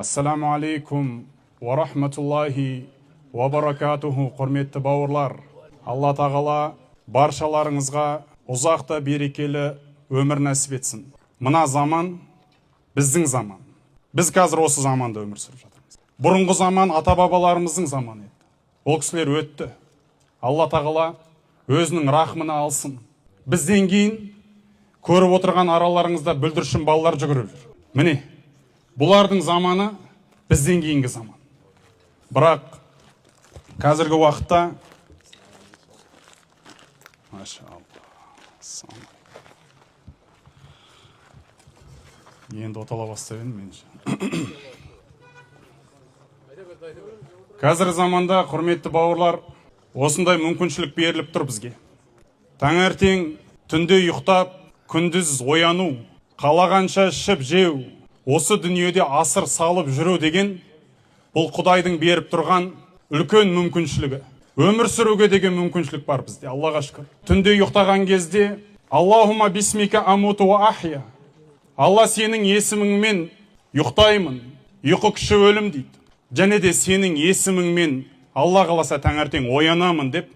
Ассаламу алейкум ва рахматуллахи ва баракатуху. Құрметті бауырлар, Алла тағала баршаларыңызға ұзақта берекелі өмір нәсіп етсін. Мына заман біздің заман. Біз қазір осы заманда өмір сүріп жатырмыз. Бұрынғы заман ата-бабаларымыздың заманы еді. Ол кісілер өтті. Алла тағала өзінің рахмына алсын. Бізден кейін көріп отырған араларыңызда бүлдіршін балалар жүгіріп жүр. Міне, бұлардың заманы бізден кейінгі заман. Бірақ қазіргі уақытта енді отала бастап едім мен. Қазіргі заманда, құрметті бауырлар, осындай мүмкіншілік беріліп тұр бізге. Таңертең түнде ұйықтап, күндіз ояну, қалағанша ішіп жеу, осы дүниеде асыр салып жүру деген бұл Құдайдың беріп тұрған үлкен мүмкіншілігі. Өмір сүруге деген мүмкіншілік бар бізде, Аллаға шүкір. Түнде ұйықтаған кезде Аллахума бисмика амуту ва ахия. Алла, сенің есіміңмен ұйықтаймын, ұйқы кіші өлім дейді. Және де сенің есіміңмен Алла қаласа таңертең оянамын деп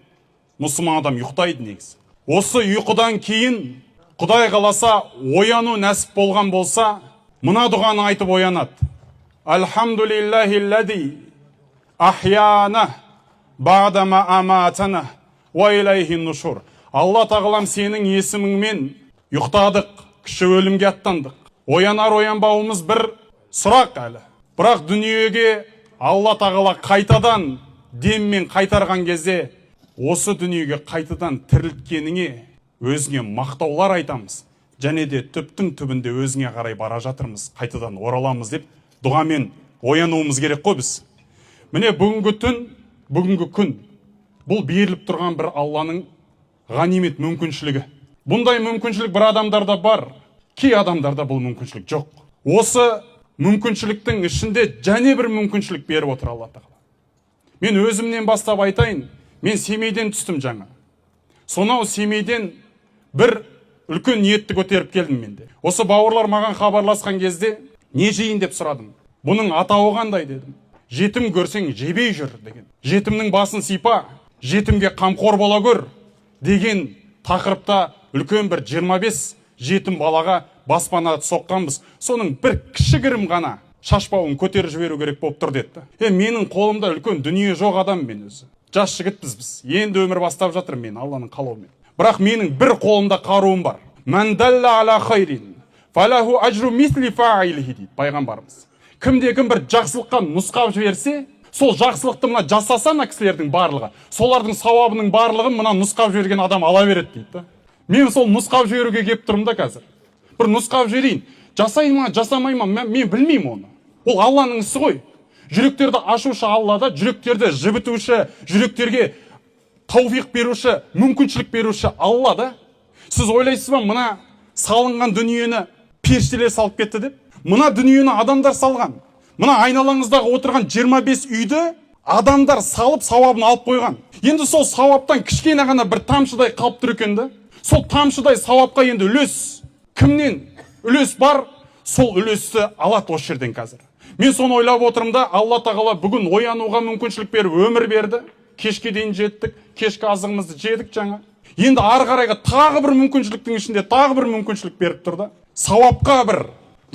мұсылман адам ұйықтайды негізі. Осы ұйқыдан кейін Құдай қаласа ояну нәсіп болған болса, мына дұғаны айтып оянады. Альхамдулиллахиллади ахяна ба'дама аматана ва илайхин нушур. Алла тағалам, сенің есіміңмен ұйықтадық, кіші өлімге аттандық. Оянар оянбауымыз бір сұрақ әлі. Бірақ дүниеге Алла тағала қайтадан деммен қайтарған кезде, осы дүниеге қайтадан тірілткеніңе өзіңе мақтаулар айтамыз. Және де түптің түбінде өзіңе қарай бара жатырмыз, қайтадан ораламыз деп дұғамен оянуымыз керек қой біз. Міне бүгінгі түн, бүгінгі күн, бұл беріліп тұрған бір Алланың ғанимет мүмкіншілігі. Бұндай мүмкіншілік бір адамдарда бар, кей адамдарда бұл мүмкіншілік жоқ. Осы мүмкіншіліктің ішінде және бір мүмкіншілік беріп отыр Алла тағала. Мен өзімнен бастап айтайын, мен Семейден түстім жаңа. Сонау Семейден бір үлкен ниетті көтеріп келдім менде. Осы бауырлар маған хабарласқан кезде не жейін деп сұрадым. Бұның атауы қандай дедім. Жетім көрсең жебей жүр деген. Жетімнің басын сипа, жетімге қамқор бола көр деген тақырыпта үлкен бір 25 жетім балаға баспана соққанбыз. Соның бір кішігірім ғана шашпауын көтеріп жіберу керек болып тұр деді. Менің қолымда үлкен дүние жоқ адам мен өзі. Жас жігітпіз біз. Енді өмір бастап жатыр мен Алланың қалауымен. Бірақ менің бір қолымда қаруым бар. Мандалла ала хайрин фалаху ажру мисли фаилихи дейді пайғамбарымыз. Кімде-кім бір жақсылыққа нұсқап жіберсе, сол жақсылықты мына жасаса ана кісілердің барлығы, солардың сауабының барлығын мына нұсқап жіберген адам ала береді дейді. Мен сол нұсқап жіберуге келіп тұрмын да қазір. Бір нұсқап жіберейін. Жасай ма, жасамай ма, мен білмеймін оны. Ол Алланың ісі ғой. Жүректерді ашушы Аллада, жүректерді жібітуші, жүректерге тауфиқ беруші, мүмкіншілік беруші Алла да. Сіз ойлайсыз ба, мына салынған дүниені періштелер салып кетті деп? Мына дүниені адамдар салған. Мына айналаңыздағы отырған 25 үйді адамдар салып сауабын алып қойған. Енді сол сауаптан кішкене ғана бір тамшыдай қалып тұр екен да. Сол тамшыдай сауапқа енді үлес кімнен үлес бар, сол үлесті алады осы жерден қазір. Мен соны ойлап отырмын да, Алла тағала бүгін оянуға мүмкіншілік беріп өмір берді. Кешке дейін жеттік, кешкі азығымызды жедік жаңа. Енді ары қарайға тағы бір мүмкіншіліктің ішінде тағы бір мүмкіншілік беріп тұр да. Сауапқа бір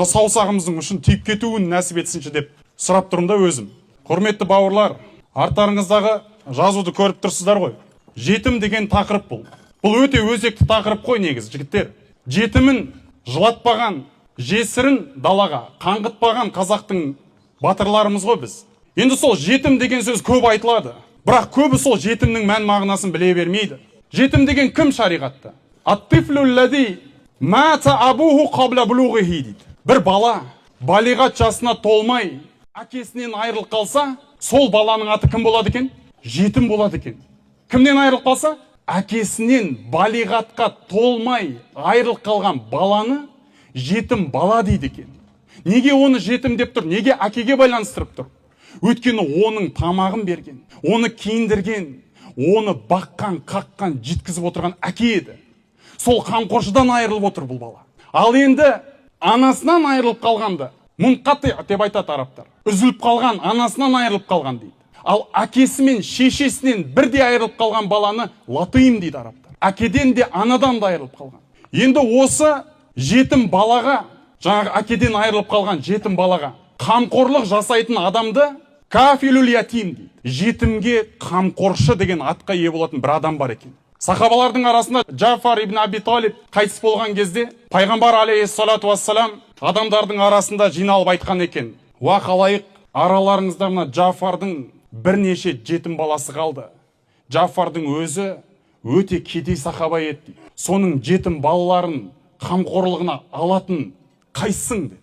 саусағымыздың ұшын тиіп кетуін нәсіп етсінші деп сұрап тұрмын да өзім. Құрметті бауырлар, арттарыңыздағы жазуды көріп тұрсыздар ғой. Жетім деген тақырып бұл. Бұл өте өзекті тақырып қой негізі жігіттер. Жетімін жылатпаған, жесірін далаға қаңғытпаған қазақтың батырларымыз ғой біз. Енді сол жетім деген сөз көп айтылады. Бірақ көбі сол жетімнің мән мағынасын біле бермейді. Жетім деген кім шариғатта? Ат-тифлуллади мата абуху қабла булуғихи дейді. Бір бала балиғат жасына толмай әкесінен айырылып қалса, сол баланың аты кім болады екен? Жетім болады екен. Кімнен айырылып қалса? Әкесінен балиғатқа толмай айырылып қалған баланы жетім бала дейді екен. Неге оны жетім деп тұр? Неге әкеге байланыстырып тұр? Өйткені оның тамағын берген, оны киіндірген, оны баққан, қаққан, жеткізіп отырған әке еді. Сол қамқоршыдан айырылып отыр бұл бала. Ал енді анасынан айырылып қалғанда, Мұнқати деп айтады арабтар. Үзіліп қалған, анасынан айырылып қалған дейді. Ал әкесі мен шешесінен бірде айырылып қалған баланы латыйм дейді арабтар. Әкеден де анадан да айырылып қалған. Енді осы жетім балаға, жаңағы әкеден айырылып қалған жетім балаға қамқорлық жасайтын адамды кафилул ятим дейді. Жетімге қамқоршы деген атқа ие болатын бір адам бар екен. Сахабалардың арасында Джафар ибн Аби Талиб қайтыс болған кезде пайғамбар алейхиссалату вассалам адамдардың арасында жиналып айтқан екен: "Уа халайық, араларыңызда мына Джафардың бірнеше жетім баласы қалды. Джафардың өзі өте кедей сахаба еді. Соның жетім балаларын қамқорлығына алатын қайсың?" деді.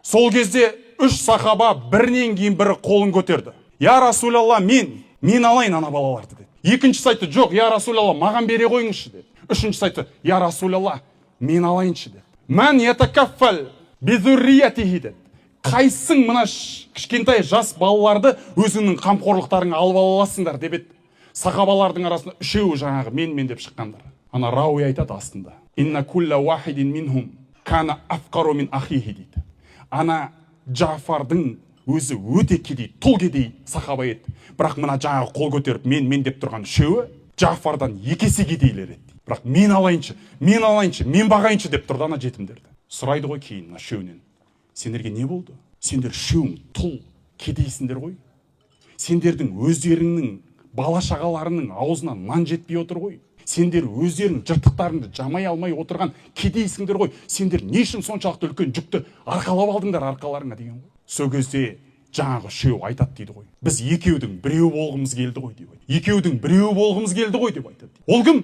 Сол кезде үш сахаба бірінен кейін бірі қолын көтерді. "Я Расулалла, мен алайын ана балаларды" деді. Екіншісі айтты: "Жоқ, я Расулалла, маған бере қойыңызшы" деді. Үшіншісі айтты: "Я Расулалла, мен алайыншы" деді. "Мән ятакаффал бизурриятихи" деді. "Қайсың мына кішкентай жас балаларды өзіңнің қамқорлықтарыңа алып аласыңдар" деп еді. Сахабалардың арасында үшеуі жаңағы мен деп шыққандар. Ана рауи айтады астында: "Инна кулла вахидин минхум кана афқару мин ахихи" дейді. Ана Джафардың өзі өте кедей, тұл кедей сахаба еді. Бірақ мына жаңағы қол көтеріп мен деп тұрған үшеуі Джафардан екі есе кедейлер еді. Бірақ мен алайыншы, мен бағайыншы деп тұрды ана жетімдерді. Сұрайды ғой кейін мына үшеуінен: "Сендерге не болды? Сендер үшеуің тұл кедейсіңдер ғой. Сендердің өздеріңнің бала шағаларының аузына нан жетпей отыр ғой. Сендер өздерің жыртықтарыңды жамай алмай отырған кедейсіңдер ғой. Сендер не үшін соншалықты үлкен жүкті арқалап алдыңдар арқаларыңа" деген ғой. Сол кезде жаңағы үшеу айтады дейді ғой: "Біз екеудің біреу болғымыз келді ғой" деп айтады. "Екеудің біреу болғымыз келді ғой" деп айтады. Ол кім?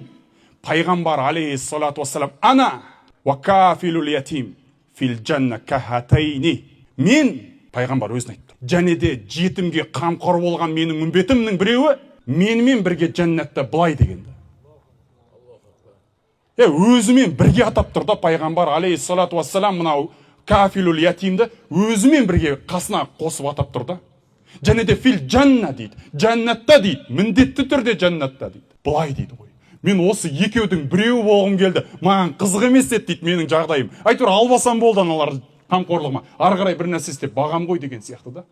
Пайғамбар алейхиссалату вассалам: "Ана ва кафилул ятим фил жанна кахатайни." Мен, пайғамбар өзін айтты, және де жетімге қамқор болған менің үмбетімнің біреуі менімен бірге жәннатта былай дегенді. Өзімен бірге атап тұрды пайғамбар алейхиссалату вассалам мынау кафилул ятимді өзімен бірге қасына қосып атап тұрды. Және де фил жанна дейді, жәннатта дейді, міндетті түрде жәннатта дейді. Былай дейді ғой: "Мен осы екеудің біреуі болғым келді, маған қызық емес еді" дейді менің жағдайым. Әйтеуір албасам болды аналар қамқорлығыма, ары қарай бір нәрсе істеп бағам ғой деген сияқты да.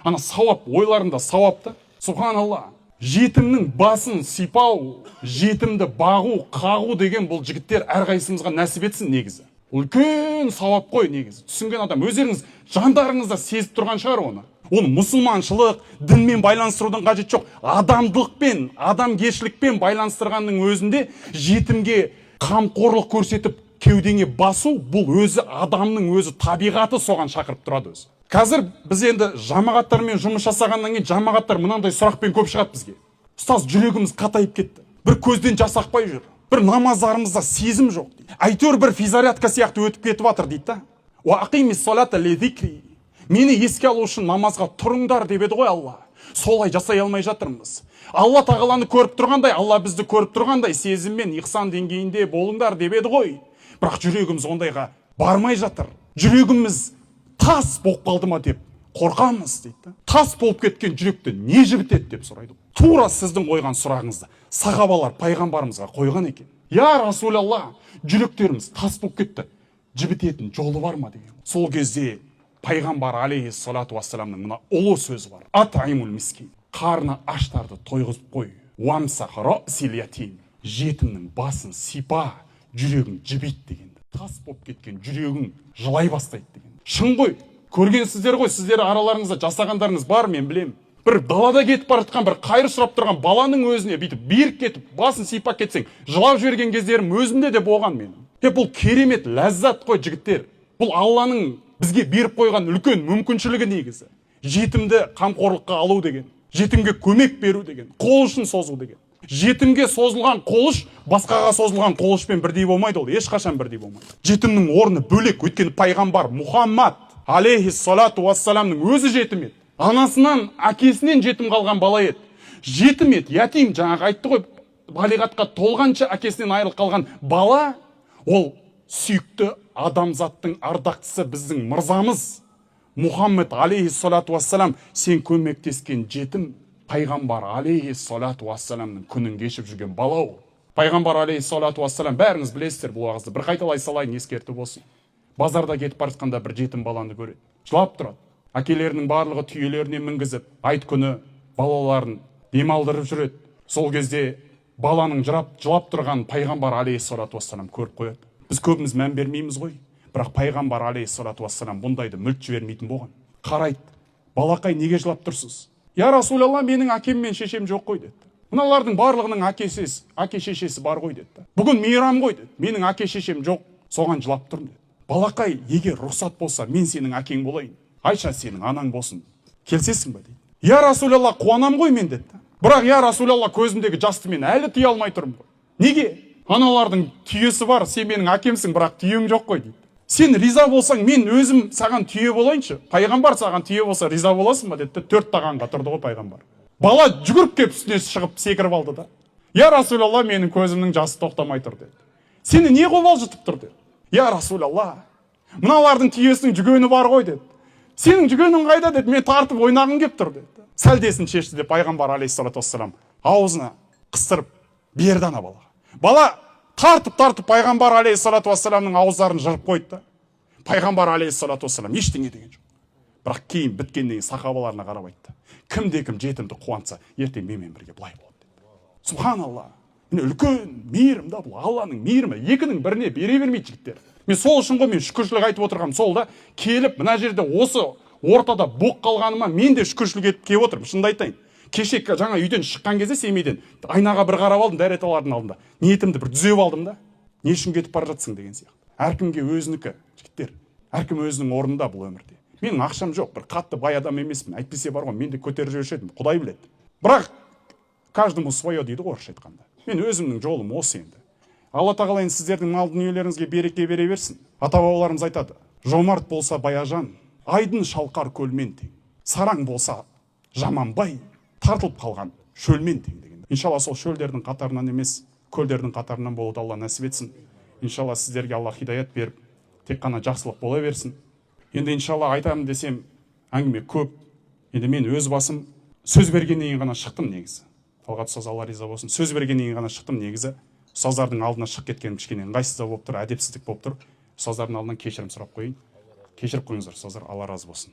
Ана сауап, ойларында сауап та. Субханалла. Жетімнің басын сипау, жетімді бағу, қағу деген бұл жігіттер әрқайсымызға нәсіп етсін негізі. Үлкен сауап қой негізі. Түсінген адам өздеріңіз жандарыңызда сезіп тұрған шығар оны. Оны мұсылманшылық, дінмен байланыстырудың қажеті жоқ. Адамдылықпен, адамгершілікпен байланыстырғанның өзінде жетімге қамқорлық көрсетіп кеудеңе басу, бұл өзі адамның өзі табиғаты соған шақырып тұрады өзі. Қазір біз енді жамағаттармен жұмыс жасағаннан кейін жамағаттар мынандай сұрақпен көп шығады бізге: "Ұстаз, жүрегіміз қатайып кетті. Бір көзден жас ақпай жүр. Бір намаздарымызда сезім жоқ" дейді. "Әйтеуір бір физарядка сияқты өтіп кетіп жатыр" дейді да. "Уа ақимис салата ли зикри." Мені еске алу үшін намазға тұрыңдар деп еді ғой Алла. Солай жасай алмай жатырмыз. Алла тағаланы көріп тұрғандай, Алла бізді көріп тұрғандай сезіммен ихсан деңгейінде болыңдар деп еді ғой. Бірақ жүрегіміз ондайға бармай жатыр. Жүрегіміз тас болып қалды ма деп қорқамыз дейді. Тас болып кеткен жүректі не жібітеді деп сұрайды. Тура сіздің қойған сұрағыңызды сахабалар пайғамбарымызға қойған екен. "Я Расулалла, жүректеріміз тас болып кетті. Жібітетін жолы бар ма?" деген. Сол кезде пайғамбар алейхиссалату вассаламның мына ұлы сөзі бар: "Атаймул мискин." Қарны аштарды тойғызып қой. "Уамсах расил ятим." Жетімнің басын сипа, жүрегің жібейді деген. Тас болып кеткен жүрегің жылай бастайды деген. Шын ғой, көргенсіздер ғой, сіздер араларыңызда жасағандарыңыз бар, мен білем. Бір далада кетіп бара жатқан, бір қайыр сұрап тұрған баланың өзіне бүйтіп беріп кетіп, басын сипап кетсең, жылап жіберген кездерім өзімде де болған менің. Бұл керемет ләззат қой жігіттер. Бұл Алланың бізге беріп қойған үлкен мүмкіншілігі негізі. Жетімді қамқорлыққа алу деген, жетімге көмек беру деген, қол ұшын созу деген. Жетімге созылған қол ұш басқаға созылған қол ұшпен бірдей болмайды, ол ешқашан бірдей болмайды. Жетімнің орны бөлек, өйткені пайғамбар Мұхаммад алейхиссалату вассаламның өзі жетім еді. Анасынан, әкесінен жетім қалған бала еді. Жетім еді, ятим, жаңағы айтты ғой, балиғатқа толғанша әкесінен айырылып қалған бала, ол сүйікті адамзаттың ардақтысы біздің мырзамыз Мұхаммед алейхиссалату вассалам. Сен көмектескен жетім пайғамбар алейхиссалату вассаламның күнін кешіп жүрген бала ол. Пайғамбар алейхиссалату вассалам, бәріңіз білесіздер бұл уағызды, бір қайталай салайын ескерту болсын. Базарда кетіп бара жатқанда бір жетім баланы көреді. жылап тұрады. Әкелерінің барлығы түйелеріне мінгізіп, айт күні балаларын демалдырып жүреді. Сол кезде баланың жылап тұрған пайғамбар алейхиссалату вассалам көріп қояды. Біз көбіміз мән бермейміз ғой. Бірақ пайғамбар алейхиссалату вассалам бұндайды мүлт жібермейтін болған. Қарайды, балақай неге жылап тұрсыз? Я Расулалла, менің әкем мен шешем жоқ қой деді. Мыналардың барлығының әке шешесі бар ғой деді. Бүгін мейрам ғой деді. Менің әке шешем жоқ, соған жылап тұрмын деді. Балақай, егер рұқсат болса, мен сенің әкең болайын, Айша сенің анаң болсын. Келсесің ба дейді. Я Расулалла, қуанам ғой мен деді. Бірақ я Расулалла, көзімдегі жасты мен әлі тыя алмай тұрмын ғой. Неге? Аналардың түйесі бар, сен менің әкемсің, бірақ түйең жоқ қой дейді. Сен риза болсаң, мен өзім саған түйе болайыншы. Пайғамбар саған түйе болса, риза боласың ба деді. 4 тағанға тұрды ғой пайғамбар. Бала жүгіріп кеп үстіне шығып секіріп алды да. Я Расулалла, менің көзімнің жасы тоқтамай тұр деді. Сені не қобалжытып тұр деді. Я Расулалла, мыналардың түйесінің жүгені бар ғой деді. Сенің жүгенің қайда деді. Мен тартып ойнағым кеп тұр деді. Сәлдесін шешті деп пайғамбар алейхиссалату вассалам аузына қыстырып берді ана балаға. Бала тартып пайғамбар алейхиссалату вассаламның ауыздарын жырып қойды. Пайғамбар алейхиссалату вассалам ештеңе деген жоқ. Бірақ кейін біткеннен сахабаларына қарап айтты. Кімде-кім жетімді қуантса, ертең менімен бірге былай болады деді. Субханалла. Міне үлкен мейірім да бұл, Алланың мейірімі. Екінің біріне бере бермейді жігіттер. Мен сол үшін ғой мен шүкіршілік айтып отырғам. Сол да келіп мына жерде осы ортада боқ қалғаныма мен де шүкіршілік етіп келіп отырмын. Шынымды айтайын. Кеше жаңа үйден шыққан кезде семейден айнаға бір қарап алдым дәреталардың алдында. Ниетімді бір түзеп алдым да. Не үшін кетіп бара жатсың деген сияқты. Әркімге өзінікі, жігіттер. Әркім өзінің орнында бұл өмірде. Менің ақшам жоқ, бір қатты бай адам емеспін. Әйтпесе бар ғой, мен де көтеріп жүруші едім, Құдай біледі. Бірақ каждому свое дейді ғой орысша айтқанда. Мен өзімнің жолым осы енді. Алла тағала сіздердің мал дүниелеріңізге береке бере берсін. Ата-бабаларымыз айтады: жомарт болса баяжан, айдын шалқар көлмен тең. Сараң болса жаманбай, тартылып қалған шөлмен тең деген. Иншалла сол шөлдердің қатарынан емес, көлдердің қатарынан болуды Алла нәсіп етсін. Иншалла сіздерге Алла хидаят беріп, тек қана жақсылық бола берсін. Енді иншалла айтамын десем, әңгіме көп. Енді мен өз басым сөз бергеннен кейін ғана шықтым негізі. Талғат ұстаз, Алла риза болсын. Сөз бергеннен кейін ғана шықтым негізі. Ұстаздардың алдына шығып кеткенім кішкене ыңғайсыздау болып тұр, әдепсіздік болып тұр. Ұстаздардың алдынан кешірім сұрап қояйын. Кешіріп қойыңыздар ұстаздар, Алла разы болсын.